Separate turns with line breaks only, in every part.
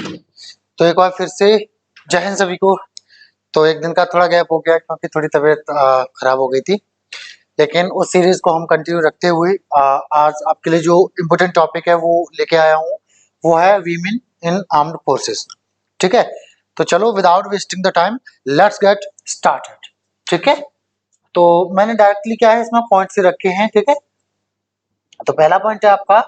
तो एक बार फिर से जय हिंद सभी को। तो एक दिन का थोड़ा गैप हो गया क्योंकि थोड़ी तबीयत खराब हो गई थी, लेकिन उस सीरीज को हम कंटिन्यू रखते हुए आज आपके लिए जो इम्पोर्टेंट टॉपिक है वो लेके आया हूँ, वो है वीमेन इन आर्म्ड फोर्सेस। ठीक है, तो चलो without wasting the time let's get started. ठीक है, तो मैंने डायरेक्टली क्या है इसमें पॉइंट से रखे हैं। ठीक है, तो पहला पॉइंट है आपका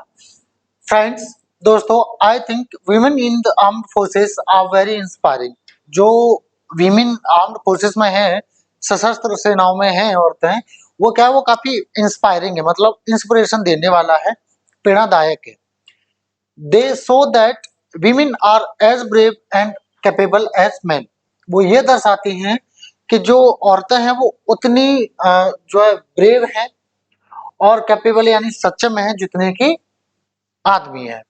फ्रेंड्स, दोस्तों, I think women in the armed forces are very inspiring. जो वीमेन आर्म्ड फोर्सेस में है, सशस्त्र सेनाओं में हैं औरतें, वो क्या है, वो काफी इंस्पायरिंग है, मतलब इंस्पिरेशन देने वाला है, प्रेरणादायक है। They show that women are as brave and capable as man. वो ये दर्शाती हैं कि जो औरतें हैं वो उतनी जो है ब्रेव हैं और कैपेबल यानी सक्षम है जितने की आदमी है,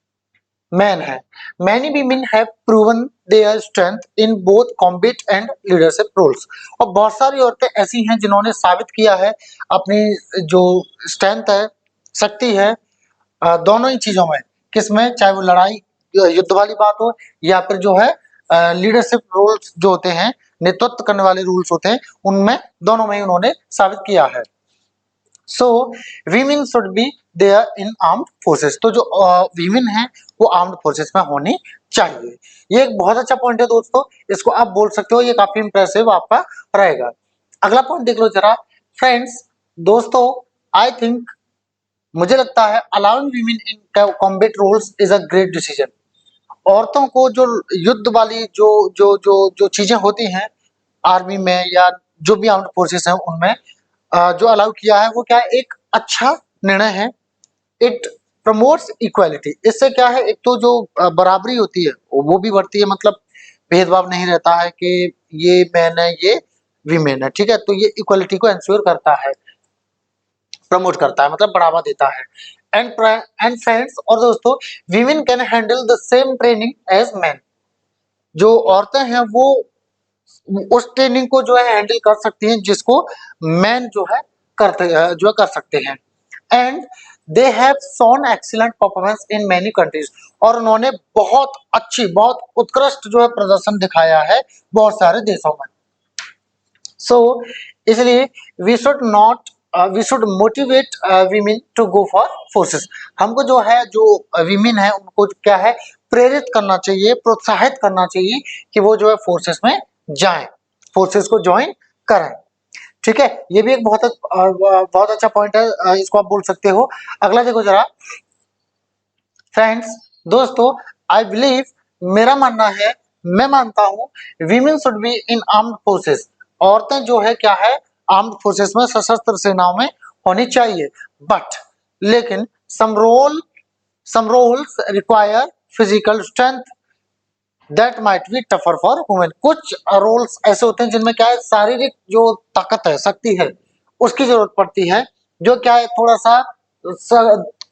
मैन है। Many women have proven their strength in both combat and leadership roles. और बहुत सारी औरतें ऐसी हैं जिन्होंने साबित किया है अपनी जो स्ट्रेंथ है, शक्ति है, दोनों ही चीजों में। किसमें, चाहे वो लड़ाई युद्ध वाली बात हो या फिर जो है लीडरशिप रोल्स जो होते हैं, नेतृत्व करने वाले रूल्स होते हैं, उनमें दोनों में ही उन्होंने साबित किया है। So women should be there in armed forces. तो जो वीमेन है वो आर्म्ड फोर्सेस में होनी चाहिए। ये एक बहुत अच्छा पॉइंट है दोस्तों, इसको आप बोल सकते हो, ये काफी इंप्रेसिव आपका रहेगा। अगला पॉइंट देख लो जरा फ्रेंड्स, दोस्तों, आई थिंक, मुझे लगता है allowing women in combat roles is a great decision. औरतों को जो युद्ध वाली जो जो जो जो चीजें होती हैं आर्मी में या जो भी आर्म्ड फोर्सेस हैं उनमें जो अलाउ किया है, वो क्या है, एक अच्छा निर्णय है। It promotes equality. इससे क्या है, एक तो जो बराबरी होती है वो भी बढ़ती है, मतलब भेदभाव नहीं रहता है कि ये मैन है ये वीमेन है। ठीक है, तो ये इक्वालिटी को एंश्योर करता है, प्रमोट करता है, मतलब बढ़ावा देता है। एंड फ्रेंड्स और दोस्तों, women can handle the same training as man. जो औरतें हैं वो उस ट्रेनिंग को जो है हैंडल कर सकती हैं जिसको मैन जो है कर सकते हैं। And they have shown excellent performance in many countries. और उन्होंने बहुत अच्छी, बहुत उत्कृष्ट जो है प्रदर्शन दिखाया है बहुत सारे देशों में। सो इसलिए we should motivate women to go for forces. हमको जो है, जो वीमेन है उनको क्या है, प्रेरित करना चाहिए, प्रोत्साहित करना चाहिए कि वो जो है फोर्सेस में जाएं, फोर्सेस को ज्वाइन करें। ठीक है, ये भी एक बहुत अच्छा पॉइंट है, इसको आप बोल सकते हो। अगला देखो जरा फ्रेंड्स, दोस्तों, आई बिलीव, मेरा मानना है, मैं मानता हूं, women should be in armed forces. औरतें जो है क्या है, आर्म्ड फोर्सेस में, सशस्त्र सेनाओं में होनी चाहिए। बट लेकिन some roles require physical strength that might be tougher for women. कुछ रोल्स ऐसे होते हैं जिनमें क्या है, शारीरिक जो ताकत है, शक्ति है, उसकी जरूरत पड़ती है, जो क्या है थोड़ा सा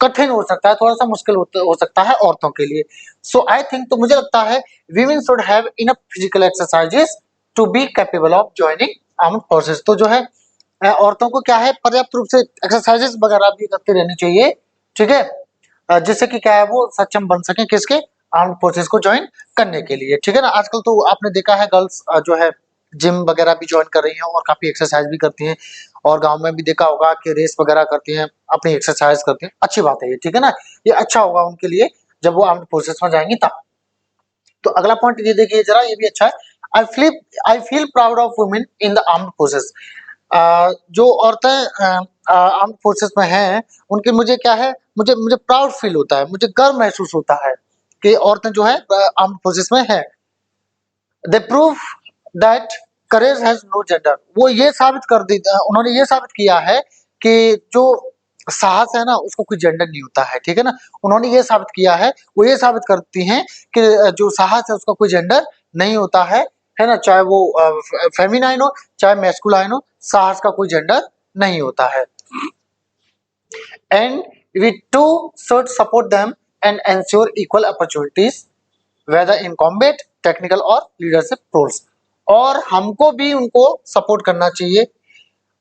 कठिन हो सकता है, थोड़ा सा मुश्किल हो सकता है औरतों के लिए। सो आई थिंक, तो मुझे लगता है women should have enough physical exercises to be capable of joining armed forces. तो जो है औरतों को क्या है, पर्याप्त रूप से एक्सरसाइजेस वगैरह भी करते रहनी चाहिए। ठीक है, जिससे कि क्या है, वो सक्षम बन सके किसके, आर्म्ड फोर्सेस को ज्वाइन करने के लिए। ठीक है ना, आजकल तो आपने देखा है गर्ल्स जो है जिम वगैरह भी ज्वाइन कर रही हैं और काफी एक्सरसाइज भी करती हैं, और गांव में भी देखा होगा कि रेस वगैरह करती हैं, अपनी एक्सरसाइज करती हैं। अच्छी बात है ये, ठीक है ना, ये अच्छा होगा उनके लिए जब वो आर्म्ड फोर्सेस में जाएंगी तब। तो अगला पॉइंट ये देखिए जरा, ये भी अच्छा है। I feel proud of women in the armed forces. जो औरतें आर्म्ड फोर्सेस में हैं उनके मुझे क्या है, मुझे मुझे प्राउड फील होता है, मुझे गर्व महसूस होता है कि औरतें जो है आर्म्ड फोर्सेस में है। They prove that courage has no gender. वो ये साबित कर दी, उन्होंने ये साबित किया है कि जो साहस है ना उसको कोई जेंडर नहीं होता है। ठीक है ना, उन्होंने ये साबित किया है, वो ये साबित करती हैं कि जो साहस है उसका कोई जेंडर नहीं होता है ना, चाहे वो फेमिनाइन हो चाहे मैस्कुलाइन हो, साहस का कोई जेंडर नहीं होता है। And we too should support them and ensure equal opportunities whether in combat, technical और लीडरशिप रोल्स। और हमको भी उनको सपोर्ट करना चाहिए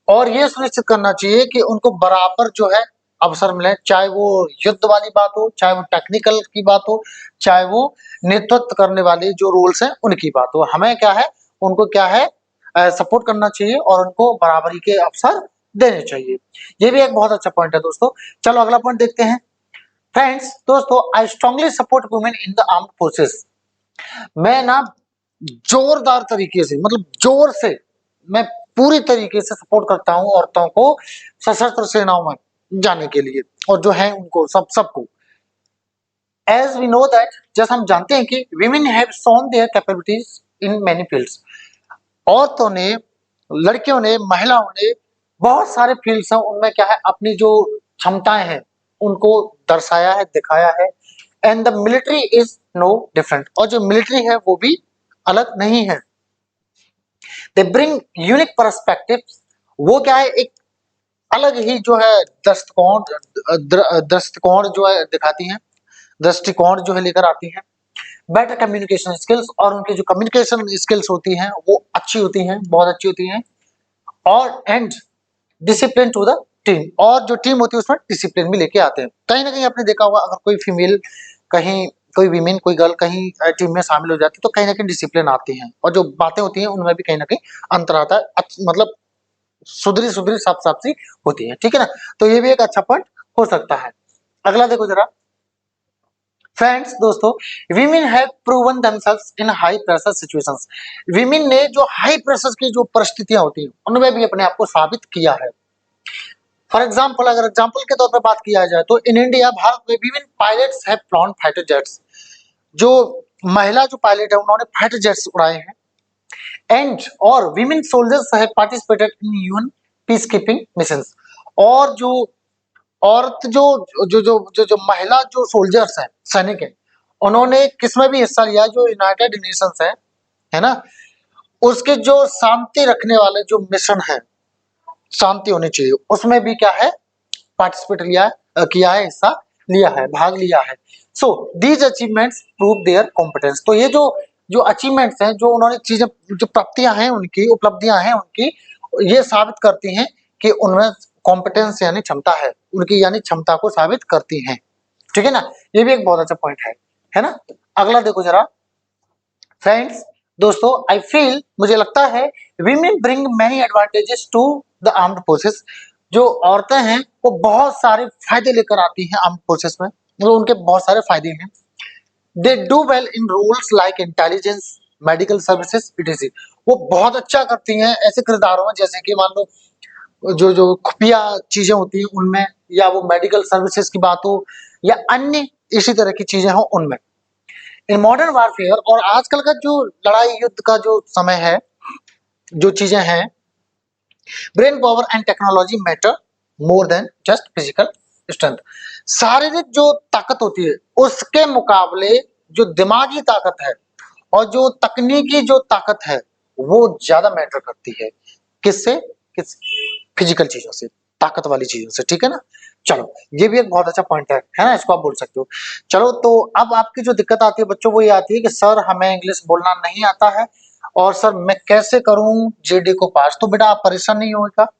और ये सुनिश्चित करना चाहिए कि उनको बराबर जो है अवसर मिले, चाहे वो युद्ध वाली बात हो, चाहे वो टेक्निकल की बात हो, चाहे वो नेतृत्व करने वाले जो रोल्स हैं उनकी बात हो, हमें क्या है उनको क्या है सपोर्ट करना चाहिए और उनको बराबरी के अवसर देने चाहिए। ये भी एक बहुत अच्छा पॉइंट है दोस्तों। चलो अगला पॉइंट देखते हैं। फ्रेंड्स दोस्तों, I strongly support women in the armed forces. मैं ना जोरदार तरीके से, मतलब जोर से, मैं पूरी तरीके से सपोर्ट करता हूं औरतों को सशस्त्र सेनाओं में जाने के लिए, और जो है उनको सबको। एज वी नो दैट, जैसे हम जानते हैं कि women have shown their capabilities in many fields। औरतों ने, लड़कियों ने, महिलाओं ने बहुत सारे फील्ड्स हैं उनमें क्या है अपनी जो क्षमताएं हैं उनको दर्शाया है, दिखाया है। And the military is no different, और जो मिलिट्री है वो भी अलग नहीं है। दे ब्रिंग यूनिक पर्सपेक्टिव, वो क्या है एक अलग ही जो है दृष्टिकोण जो है दिखाती हैं, दृष्टिकोण जो है लेकर आती हैं। बेटर कम्युनिकेशन स्किल्स, और उनकी जो कम्युनिकेशन स्किल्स होती हैं वो अच्छी होती हैं, बहुत अच्छी होती हैं। और and discipline to the team, और जो टीम होती है उसमें डिसिप्लिन भी लेके आते हैं। कहीं ना कहीं आपने देखा होगा अगर कोई फीमेल कहीं, कोई वीमेन, कोई गर्ल कहीं टीम में शामिल हो जाती है तो कहीं ना कहीं डिसिप्लिन आती है, और जो बातें होती हैं उनमें भी कहीं ना कहीं अंतर आता है, मतलब सुधरी सुधरी साफ साफ सी होती है, ठीक है ना। तो ये भी एक अच्छा पॉइंट हो सकता है। अगला देखो जरा फ्रेंड्स दोस्तों, women have proven themselves in high pressure situations. Women ने जो हाई प्रेशर की जो परिस्थितियां होती हैं उनमें भी अपने आप को साबित किया है। फॉर एग्जाम्पल, अगर एग्जाम्पल के तौर पर बात किया जाए तो इन इंडिया, भारत में women pilots have flown fighter jets. जो महिला जो पायलट है उन्होंने फाइटर जेट्स उड़ाए हैं। एंड और women soldiers have participated in UN peace keeping missions. और जो औरत जो जो जो जो, जो महिला जो सोल्जर्स हैं, सैनिक हैं, उन्होंने किसमें भी हिस्सा लिया जो यूनाइटेड नेशंस है ना, उसके जो शांति रखने वाले जो मिशन है, शांति होनी चाहिए, उसमें भी क्या है पार्टिसिपेट किया है, हिस्सा लिया है, भाग लिया है। So these achievements prove there competence. तो ये जो जो अचीवमेंट्स हैं, जो उन्होंने चीजें, जो प्राप्तियां हैं उनकी, उपलब्धियां हैं उनकी, ये साबित करती हैं कि उनमें कॉम्पिटेंस यानी क्षमता है उनकी, यानी क्षमता को साबित करती हैं, ठीक है ना। ये भी एक बहुत अच्छा पॉइंट है ना। अगला देखो जरा फ्रेंड्स दोस्तों, आई फील, मुझे लगता है women bring many advantages to the armed forces. जो औरतें हैं वो बहुत सारे फायदे लेकर आती हैं आर्म्ड फोर्सेस में, मतलब उनके बहुत सारे फायदे हैं। They do well in roles like intelligence, medical services ETC. वो बहुत अच्छा करती हैं ऐसे किरदारों में जैसे कि मान लो जो जो खुफिया चीजें होती हैं उनमें, या वो मेडिकल सर्विसेज की बात हो, या अन्य इसी तरह की चीजें हो उनमें। इन मॉडर्न वारफेयर, और आजकल का जो लड़ाई युद्ध का जो समय है, जो चीजें हैं, brain power and technology matter more than just physical strength. शारीरिक जो ताकत होती है उसके मुकाबले जो दिमागी ताकत है और जो तकनीकी जो ताकत है वो ज्यादा मैटर करती है। किससे? किस फिजिकल चीजों से, ताकत वाली चीजों से, ठीक है ना। चलो ये भी एक बहुत अच्छा पॉइंट है ना, इसको आप बोल सकते हो। चलो तो अब आपकी जो दिक्कत आती है बच्चों वो ये आती है कि सर हमें इंग्लिश बोलना नहीं आता है और सर मैं कैसे करूं जेडी को पास। तो बेटा आप परेशान नहीं होगा,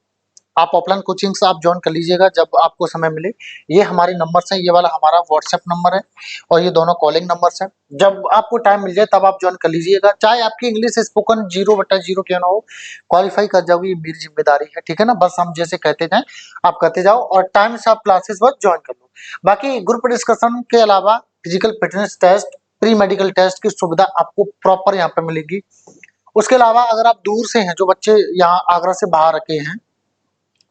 आप ऑफलाइन कोचिंग से आप ज्वाइन कर लीजिएगा जब आपको समय मिले। ये हमारे नंबर्स हैं, ये वाला हमारा व्हाट्सएप नंबर है और ये दोनों कॉलिंग नंबर्स हैं। जब आपको टाइम मिल जाए तब आप ज्वाइन कर लीजिएगा, चाहे आपकी इंग्लिश स्पोकन 0/0 क्यों ना हो, क्वालिफाई कर जाओगे, ये मेरी जिम्मेदारी है, ठीक है ना। बस हम जैसे कहते जाए आप करते जाओ और टाइम से आप क्लासेस बस ज्वाइन कर लो। बाकी ग्रुप डिस्कशन के अलावा physical fitness test, pre medical test की सुविधा आपको प्रॉपर यहाँ पे मिलेगी। उसके अलावा अगर आप दूर से हैं, जो बच्चे यहाँ आगरा से बाहर रखे हैं,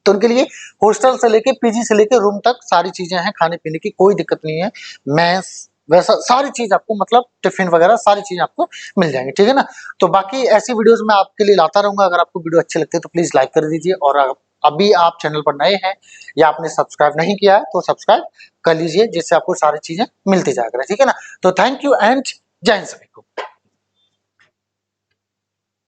तो उनके लिए हॉस्टल से लेके पीजी से लेके रूम तक सारी चीजें हैं, खाने पीने की कोई दिक्कत नहीं है। मैथ्स वैसा सारी चीज आपको, मतलब टिफिन वगैरह सारी चीजें आपको मिल जाएंगी, ठीक है ना। तो बाकी ऐसी वीडियोस मैं आपके लिए लाता रहूंगा। अगर आपको वीडियो अच्छी लगती है तो प्लीज लाइक कर दीजिए, और अभी आप चैनल पर नए हैं या आपने सब्सक्राइब नहीं किया है तो सब्सक्राइब कर लीजिए, जिससे आपको सारी चीजें मिलती जाएगा, ठीक है ना। तो थैंक यू एंड जय हिंद सभी को।